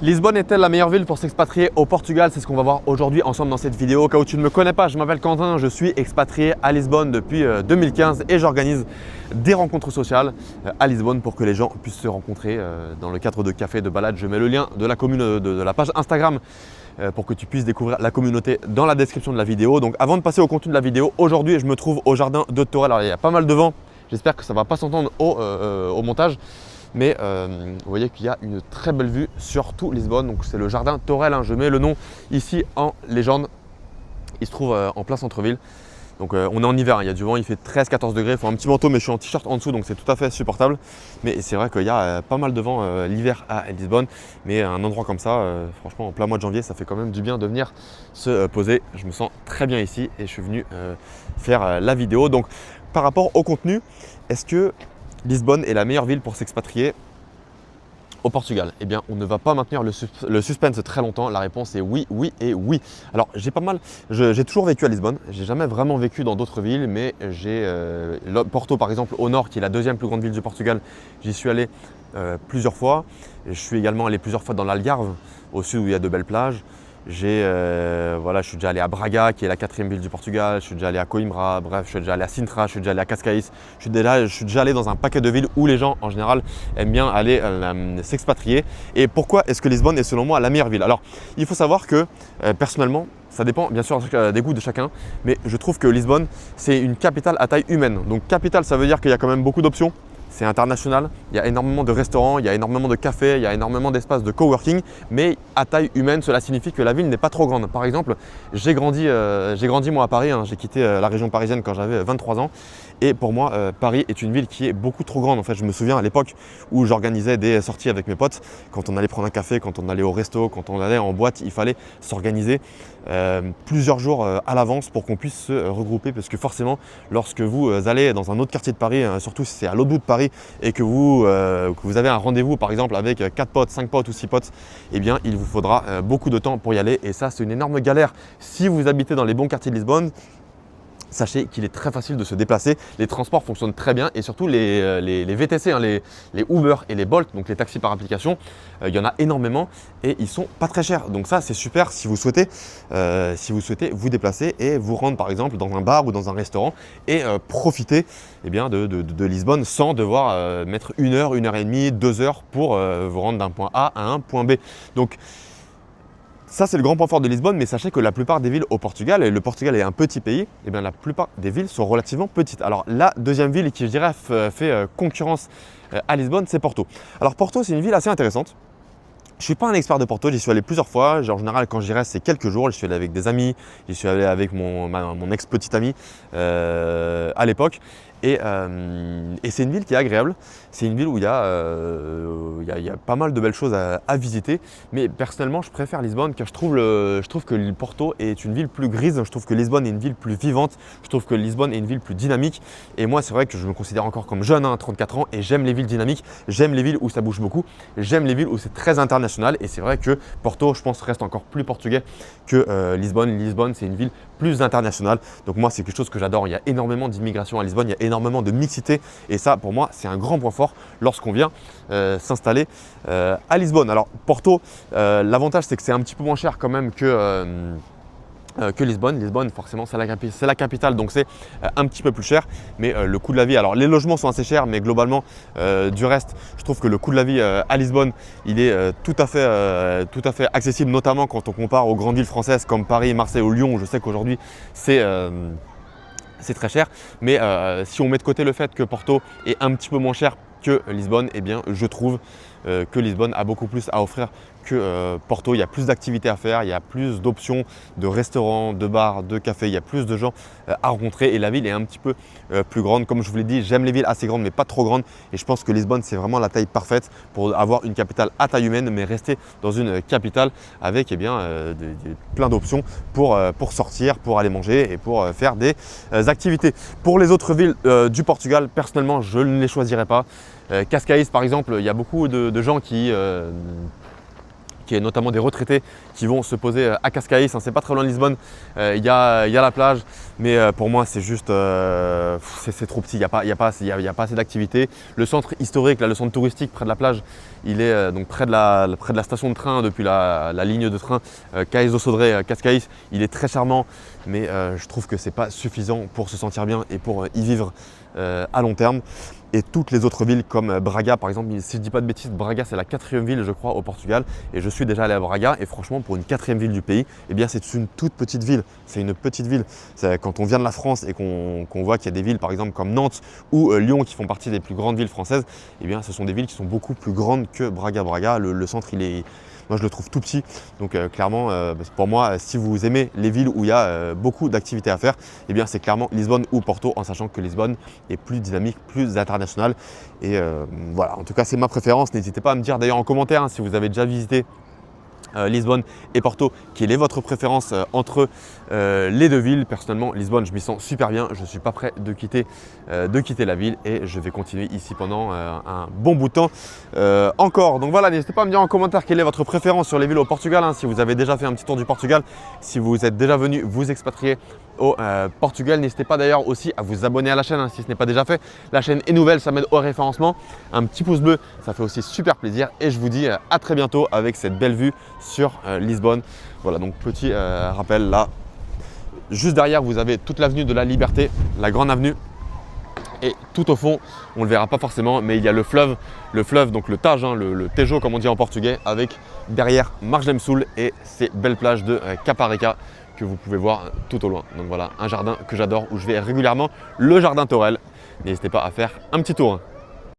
Lisbonne est-elle la meilleure ville pour s'expatrier au Portugal? C'est ce qu'on va voir aujourd'hui ensemble dans cette vidéo. Au cas où tu ne me connais pas, je m'appelle Quentin, je suis expatrié à Lisbonne depuis 2015 et j'organise des rencontres sociales à Lisbonne pour que les gens puissent se rencontrer dans le cadre de cafés, de balades. Je mets le lien de la commune de la page Instagram pour que tu puisses découvrir la communauté dans la description de la vidéo. Donc avant de passer au contenu de la vidéo, aujourd'hui je me trouve au jardin de Torel. Alors il y a pas mal de vent, j'espère que ça ne va pas s'entendre au montage. Mais vous voyez qu'il y a une très belle vue sur tout Lisbonne. Donc c'est le jardin Torel, hein. Je mets le nom ici en légende. Il se trouve en plein centre-ville. Donc on est en hiver, hein. Il y a du vent, il fait 13-14 degrés. Il faut un petit manteau, mais je suis en t-shirt en dessous, donc c'est tout à fait supportable. Mais c'est vrai qu'il y a pas mal de vent l'hiver à Lisbonne. Mais un endroit comme ça, franchement en plein mois de janvier, ça fait quand même du bien de venir se poser. Je me sens très bien ici et je suis venu faire la vidéo. Donc par rapport au contenu, est-ce que Lisbonne est la meilleure ville pour s'expatrier au Portugal? Eh bien, on ne va pas maintenir le suspense très longtemps. La réponse est oui, oui et oui. Alors, j'ai toujours vécu à Lisbonne. J'ai jamais vraiment vécu dans d'autres villes, mais j'ai Porto, par exemple, au nord, qui est la deuxième plus grande ville du Portugal. J'y suis allé plusieurs fois. Et je suis également allé plusieurs fois dans l'Algarve, au sud où il y a de belles plages. Je suis déjà allé à Braga, qui est la quatrième ville du Portugal. Je suis déjà allé à Coimbra, bref, je suis déjà allé à Sintra, je suis déjà allé à Cascais. Je suis déjà allé dans un paquet de villes où les gens, en général, aiment bien aller s'expatrier. Et pourquoi est-ce que Lisbonne est, selon moi, la meilleure ville? Alors, il faut savoir que, personnellement, ça dépend bien sûr des goûts de chacun, mais je trouve que Lisbonne, c'est une capitale à taille humaine. Donc, capitale, ça veut dire qu'il y a quand même beaucoup d'options. C'est international, il y a énormément de restaurants, il y a énormément de cafés, il y a énormément d'espaces de coworking, mais à taille humaine, cela signifie que la ville n'est pas trop grande. Par exemple, j'ai grandi moi à Paris, hein. J'ai quitté la région parisienne quand j'avais 23 ans. Et pour moi, Paris est une ville qui est beaucoup trop grande. En fait, je me souviens à l'époque où j'organisais des sorties avec mes potes, quand on allait prendre un café, quand on allait au resto, quand on allait en boîte, il fallait s'organiser plusieurs jours à l'avance pour qu'on puisse se regrouper. Parce que forcément, lorsque vous allez dans un autre quartier de Paris, surtout si c'est à l'autre bout de Paris, et que vous avez un rendez-vous par exemple avec 4 potes, 5 potes ou 6 potes, eh bien il vous faudra beaucoup de temps pour y aller. Et ça, c'est une énorme galère si vous habitez dans les bons quartiers de Lisbonne. Sachez qu'il est très facile de se déplacer, les transports fonctionnent très bien et surtout les VTC, hein, les Uber et les Bolt, donc les taxis par application, il y en a énormément et ils sont pas très chers. Donc ça, c'est super si vous souhaitez vous déplacer et vous rendre par exemple dans un bar ou dans un restaurant et profiter de Lisbonne sans devoir mettre 1 heure, 1 heure et demie, 2 heures pour vous rendre d'un point A à un point B. Donc ça, c'est le grand point fort de Lisbonne, mais sachez que la plupart des villes au Portugal, et le Portugal est un petit pays, et bien la plupart des villes sont relativement petites. Alors la deuxième ville qui, je dirais, fait concurrence à Lisbonne, c'est Porto. Alors Porto, c'est une ville assez intéressante. Je ne suis pas un expert de Porto, j'y suis allé plusieurs fois. En général, quand j'y reste, c'est quelques jours. Je suis allé avec des amis, j'y suis allé avec mon ex-petite amie à l'époque. Et c'est une ville qui est agréable. C'est une ville où il y a pas mal de belles choses à visiter. Mais personnellement, je préfère Lisbonne car je trouve que Porto est une ville plus grise. Je trouve que Lisbonne est une ville plus vivante. Je trouve que Lisbonne est une ville plus dynamique. Et moi, c'est vrai que je me considère encore comme jeune, hein, 34 ans, et j'aime les villes dynamiques. J'aime les villes où ça bouge beaucoup. J'aime les villes où c'est très international. Et c'est vrai que Porto, je pense, reste encore plus portugais que Lisbonne. Lisbonne, c'est une ville plus internationale. Donc moi, c'est quelque chose que j'adore. Il y a énormément d'immigration à Lisbonne. Il y a énormément de mixité et ça pour moi c'est un grand point fort lorsqu'on vient s'installer à Lisbonne. Alors Porto, l'avantage c'est que c'est un petit peu moins cher quand même que Lisbonne. Lisbonne forcément c'est la capitale, donc c'est un petit peu plus cher, mais le coût de la vie, alors les logements sont assez chers, mais globalement du reste je trouve que le coût de la vie à Lisbonne il est tout à fait accessible, notamment quand on compare aux grandes villes françaises comme Paris, Marseille ou Lyon, où je sais qu'aujourd'hui c'est très cher, mais si on met de côté le fait que Porto est un petit peu moins cher que Lisbonne, eh bien je trouve que Lisbonne a beaucoup plus à offrir que Porto. Il y a plus d'activités à faire, il y a plus d'options de restaurants, de bars, de cafés, il y a plus de gens à rencontrer et la ville est un petit peu plus grande. Comme je vous l'ai dit, j'aime les villes assez grandes mais pas trop grandes et je pense que Lisbonne c'est vraiment la taille parfaite pour avoir une capitale à taille humaine mais rester dans une capitale avec plein d'options pour sortir, pour aller manger et pour faire des activités. Pour les autres villes du Portugal, personnellement je ne les choisirais pas. Cascais par exemple, il y a beaucoup de gens qui qui est notamment des retraités qui vont se poser à Cascais. C'est pas très loin de Lisbonne, il y a la plage, mais pour moi c'est juste c'est trop petit, il n'y a pas assez d'activité. Le centre historique, là, le centre touristique près de la plage, il est donc près de la station de train depuis la ligne de train Cais do Sodré Cascais. Il est très charmant, mais je trouve que ce n'est pas suffisant pour se sentir bien et pour y vivre à long terme. Et toutes les autres villes comme Braga par exemple, si je ne dis pas de bêtises, Braga c'est la 4e ville je crois au Portugal et je suis déjà allé à Braga et franchement pour une 4e ville du pays, eh bien c'est une toute petite ville, c'est une petite ville. Quand on vient de la France et qu'on voit qu'il y a des villes par exemple comme Nantes ou Lyon qui font partie des plus grandes villes françaises, eh bien ce sont des villes qui sont beaucoup plus grandes que Braga. Braga, le centre moi je le trouve tout petit, donc clairement pour moi si vous aimez les villes où il y a beaucoup d'activités à faire, eh bien c'est clairement Lisbonne ou Porto, en sachant que Lisbonne est plus dynamique, plus international et voilà, en tout cas c'est ma préférence. N'hésitez pas à me dire d'ailleurs en commentaire si vous avez déjà visité Lisbonne et Porto, quelle est votre préférence entre les deux villes. Personnellement, Lisbonne, je m'y sens super bien, je ne suis pas prêt de quitter la ville et je vais continuer ici pendant un bon bout de temps encore. Donc voilà, n'hésitez pas à me dire en commentaire quelle est votre préférence sur les villes au Portugal, si vous avez déjà fait un petit tour du Portugal, si vous êtes déjà venu vous expatrier au Portugal. N'hésitez pas d'ailleurs aussi à vous abonner à la chaîne si ce n'est pas déjà fait. La chaîne est nouvelle, ça m'aide au référencement. Un petit pouce bleu, ça fait aussi super plaisir et je vous dis à très bientôt avec cette belle vue sur Lisbonne. Voilà, donc petit rappel là, juste derrière vous avez toute l'avenue de la Liberté, la grande avenue. Et tout au fond, on ne le verra pas forcément, mais il y a le fleuve donc le Tage, le Tejo comme on dit en portugais, avec derrière Margem Sul et ces belles plages de Caparica que vous pouvez voir tout au loin. Donc voilà, un jardin que j'adore où je vais régulièrement, le jardin Torel. N'hésitez pas à faire un petit tour.